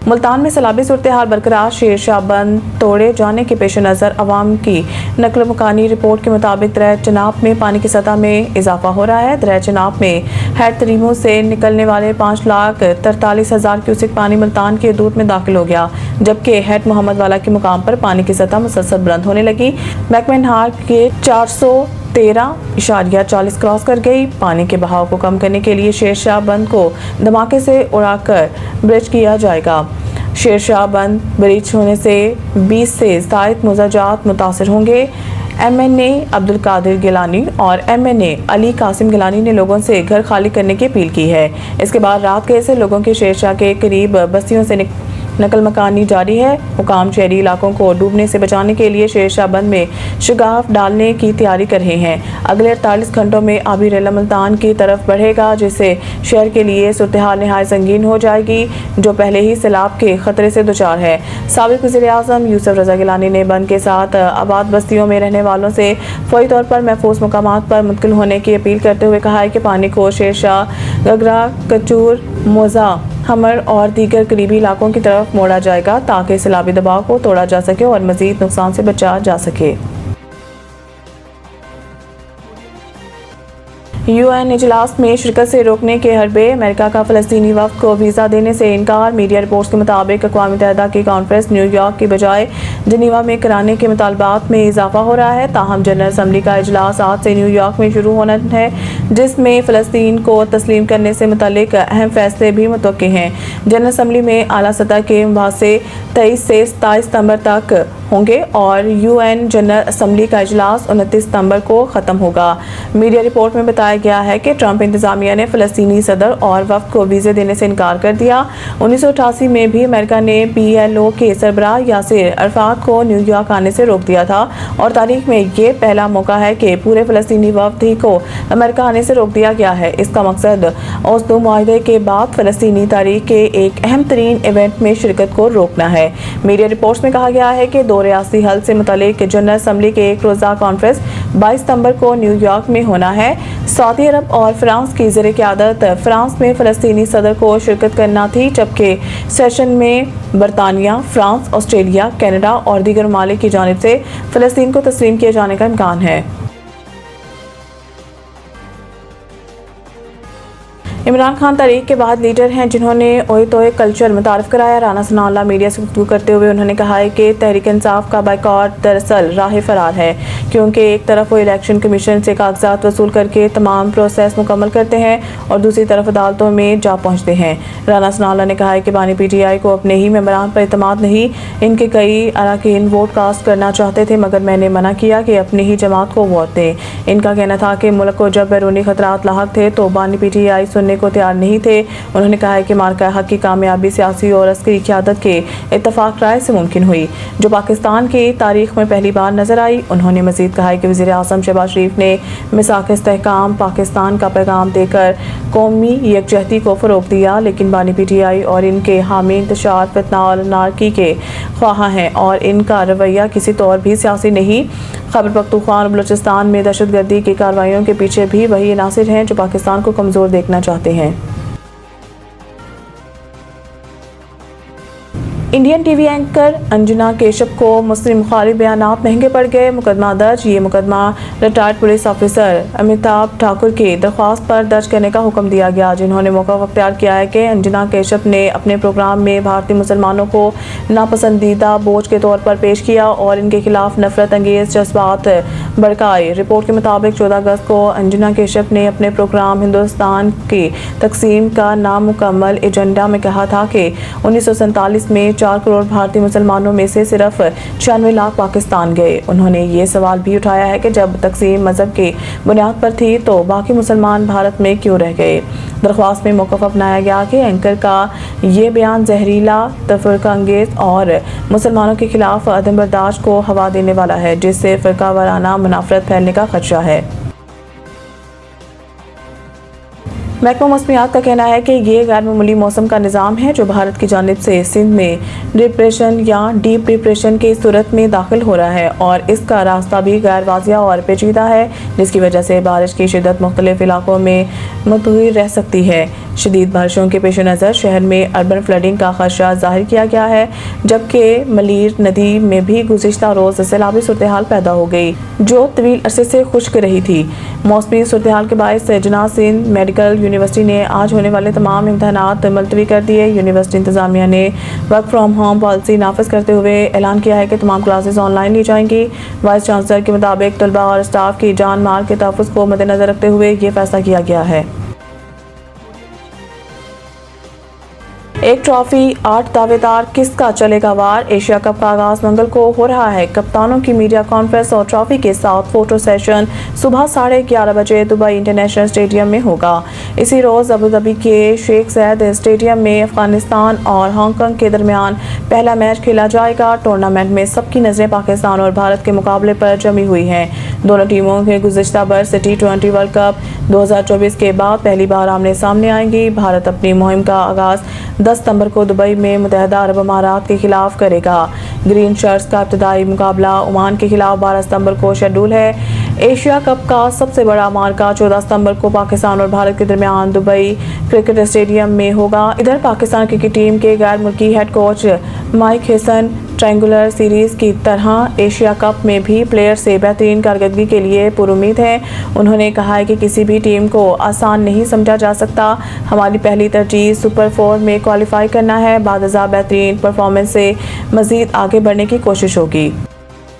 मुल्तान में सैलाबी सूरत हाल बरकरार। शेरशाह बंद तोड़े जाने के पेश नज़र अवाम की नकल मकानी रिपोर्ट के मुताबिक दरिया चनाब में पानी की सतह में इजाफा हो रहा है। दरिया चनाब में हैड तरीमों से निकलने वाले 5,43,000 क्यूसिक पानी मुल्तान की हदूद में दाखिल हो गया, जबकि हैड मोहम्मद वाला के मुकाम पर पानी की सतह मुसलसल बुलंद होने लगी। महकमा नहार के 413.40 क्रॉस कर गई। पानी के बहाव को कम करने के लिए शेरशाह बंद को धमाके से उड़ाकर ब्रिज किया जाएगा। शेरशाह बंद ब्रिज होने से 20 से ज़ायद मुजाजात मुतासर होंगे। MNA अब्दुल कादिर गिलानी और MNA अली कासिम गिलानी ने लोगों से घर खाली करने की अपील की है। इसके बाद रात गए से लोगों की शेरशाह के करीब बस्तियों से नकल मकानी जारी है। हुकाम शहरी इलाकों को डूबने से बचाने के लिए शेरशाह बंद में शगाफ डालने की तैयारी कर रहे हैं। अगले 48 घंटों में आबी रेला मुल्तान की तरफ बढ़ेगा, जिससे शहर के लिए सूरत हाल निहायत संगीन हो जाएगी, जो पहले ही सैलाब के खतरे से दुचार है। साबिक वज़ीर आज़म यूसुफ रज़ा गिलानी ने बंद के साथ आबाद बस्तियों में रहने वालों से फौरी तौर पर महफूज मकामात पर मुंतकिल होने की अपील करते हुए कहा है कि पानी को शेरशाह, गगरा, कचूर, मोजा, हमर और दीगर करीबी इलाकों की तरफ मोड़ा जाएगा, ताकि सैलाबी दबाव को तोड़ा जा सके और मज़ीद नुकसान से बचा जा सके। UN इजलास में शिरकत से रोकने के हरबे। अमेरिका का फ़लस्तीनी वफ़द को वीज़ा देने से इनकार। मीडिया रिपोर्ट्स के मुताबिक अक़वाम मुत्तहिदा की कॉन्फ्रेंस न्यूयॉर्क की बजाय जनीवा में कराने के मुतालबात में इजाफा हो रहा है। ताहम जनरल असम्बली का इजलास आज से न्यूयॉर्क में शुरू होना है, जिसमें फ़लस्तीन को तस्लीम करने से मुतल्लिक अहम फैसले भी मुतवक्किल हैं। जनरल असम्बली में आला सतह के मुबाहसे 23 से 27 सितंबर तक होंगे और UN जनरल असम्बली का इजलास 29 सितंबर को ख़त्म होगा। मीडिया रिपोर्ट में बताया गया है कि ट्रंप इंतजामिया ने फ़लस्तीनी सदर और वफ़द को वीज़े देने से इनकार कर दिया। 1988 में भी अमेरिका ने PLO के सरबराह यासिर अरफ़ात को न्यूयॉर्क आने से रोक दिया था और तारीख में ये पहला मौका है कि पूरे फ़लस्तीनी वफ़द ही को अमेरिका आने से रोक दिया गया है। इसका मकसद ओस्लो मुआहदे के बाद फ़लस्तीनी तारीख के एक अहम तरीन इवेंट में शिरकत को रोकना है। मीडिया रिपोर्ट्स में कहा गया है कि दो रियासी हल से मुतल्लिक जनरल असम्बली के एक रोज़ा कॉन्फ्रेंस 22 सितंबर को न्यूयॉर्क में होना है। सऊदी अरब और फ्रांस की ज़ेर क़यादत फ्रांस में फ़लस्तीनी सदर को शिरकत करना थी, जबकि सेशन में बरतानिया, फ्रांस, ऑस्ट्रेलिया, कनाडा और दीगर ममालिक की जानिब से फ़लस्तीन को तस्लीम किए जाने का इम्कान है। इमरान खान तारीख के बाद लीडर हैं जिन्होंने ओए तोए कल्चर मुतारफ़ कराया। राना सनाउल्लाह मीडिया से गुफ्तगू करते हुए उन्होंने कहा है कि तहरीक इंसाफ का बाइकॉट दरअसल राह फरार है, क्योंकि एक तरफ वो इलेक्शन कमीशन से कागजात वसूल करके तमाम प्रोसेस मुकम्मल करते हैं और दूसरी तरफ अदालतों में जा पहुँचते हैं। राना सनाउल्लाह ने कहा है कि बानी PTI को अपने ही मेंबरान पर एतमाद नहीं। इनके कई अरकान वोट कास्ट करना चाहते थे, मगर मैंने मना किया कि अपनी ही जमात को वोट दें। इनका कहना था कि मुल्क को जब बैरूनी खतरात लाहक थे तो बानी PTI सुनने को तैयार नहीं थे। उन्होंने कहा है कि मार्का हक की कामयाबी सियासी और अस्करी क़यादत के इत्तफाक राय से मुमकिन हुई, जो पाकिस्तान की तारीख में पहली बार नजर आई। उन्होंने मजीद कहा है कि वज़ीर आज़म शहबाज शरीफ ने मिसाक इस्तेहकाम पाकिस्तान का पैगाम देकर कौमी यकजहती को फ़रोग़ दिया, लेकिन बानी PTI और इनके हामी इंतशार फितना और अनारकी के ख्वाह हैं और इनका रवैया किसी तौर भी सियासी नहीं। खैबर पख्तूनख्वा और बलूचिस्तान में दहशतगर्दी की कार्रवाइयों के पीछे भी वही अनासिर हैं जो पाकिस्तान को कमज़ोर देखना चाहते हैं। Indian TV anchor Anjana Keshav को मुस्लिम मुखालिफ बयानात महंगे पड़ गए। मुकदमा दर्ज। ये मुकदमा retired police officer Amitabh Thakur की दरख्वास्त पर दर्ज करने का हुक्म दिया गया, जिन्होंने मौका अख्तियार किया है कि अंजना केशव ने अपने प्रोग्राम में भारतीय मुसलमानों को नापसंदीदा बोझ के तौर पर पेश किया और इनके खिलाफ नफरत अंगेज जज्बात भड़काए। रिपोर्ट के मुताबिक 14 अगस्त को अंजना केशव ने अपने प्रोग्राम हिंदुस्तान की तकसीम का नामुकम्मल एजेंडा में कहा था कि 1947 में 4 करोड़ भारतीय मुसलमानों में से सिर्फ 96 लाख पाकिस्तान गए। उन्होंने ये सवाल भी उठाया है कि जब तकसीम मजहब की बुनियाद पर थी तो बाकी मुसलमान भारत में क्यों रह गए। दरख्वास्त में मौक़िफ़ अपनाया गया कि एंकर का ये बयान जहरीला, तफरीक़ा अंगेज़ और मुसलमानों के खिलाफ अदम बर्दाश्त को हवा देने वाला है, जिससे फ़िरका वाराना मुनाफ़रत फैलने का खदशा है। महकमा मौसमियात का कहना है कि ये गैर मामूली मौसम का निज़ाम है जो भारत की जानिब से सिंध में डिप्रेशन या डीप डिप्रेशन की सूरत में दाखिल हो रहा है और इसका रास्ता भी गैर वाज़िया और पेचीदा है, जिसकी वजह से बारिश की शिद्दत मुख्तलिफ इलाकों में मुतग़य्यर रह सकती है। शदीद बारिशों के पेश नज़र शहर में अर्बन फ्लडिंग का खदशा जाहिर किया गया है, जबकि मलीर नदी में भी गुज़िश्ता रोज़ सैलाबी सूरत हाल पैदा हो गई जो तवील अरसे से खुश्क रही थी। मौसमी सूरत हाल के बायस जना सिंध मेडिकल यूनिवर्सिटी ने आज होने वाले तमाम इम्तहानात मुलतवी कर दिए। यूनिवर्सिटी इंतजामिया ने वर्क फ्राम होम पॉलिसी नाफिज करते हुए ऐलान किया है कि तमाम क्लासेस ऑनलाइन ली जाएंगी। वाइस चांसलर के मुताबिक तलबा और स्टाफ की जान माल के तहफ़्फ़ुज़ को मद्देनज़र रखते हुए ये फैसला किया गया है। एक ट्रॉफी 8 दावेदार, किसका चलेगा वार। एशिया कप का आगाज मंगल को हो रहा है। कप्तानों की मीडिया कॉन्फ्रेंस और ट्रॉफी के साथ फोटो सेशन सुबह 11:30 बजे दुबई इंटरनेशनल स्टेडियम में होगा। इसी रोज अबू धाबी के शेख ज़ायद स्टेडियम में अफगानिस्तान और हांगकांग के दरमियान पहला मैच खेला जाएगा। टूर्नामेंट में सबकी नजरें पाकिस्तान और भारत के मुकाबले पर जमी हुई हैं। दोनों टीमों के गुज़िश्ता बरस T20 वर्ल्ड कप 2024 के बाद पहली बार आमने सामने आएंगी। भारत अपनी मुहिम का आगाज 10 सितंबर को दुबई में मुत्तहदा अरब अमारात के खिलाफ करेगा। ग्रीन शर्ट्स का इब्तदाई मुकाबला ओमान के खिलाफ 12 सितंबर को शेड्यूल है। एशिया कप का सबसे बड़ा मार्का 14 सितंबर को पाकिस्तान और भारत के दरमियान दुबई क्रिकेट स्टेडियम में होगा। इधर पाकिस्तान क्रिकेट टीम के गैर मुल्की head coach Mike Hesson triangular series की तरह एशिया कप में भी प्लेयर से बेहतरीन कारकर्दगी के लिए पुरुमीद हैं। उन्होंने कहा है कि किसी भी टीम को आसान नहीं समझा जा सकता। हमारी पहली तरजीह सुपर 4 में क्वालिफाई करना है। बाद बेहतरीन परफॉर्मेंस से मज़ीद आगे बढ़ने की कोशिश होगी।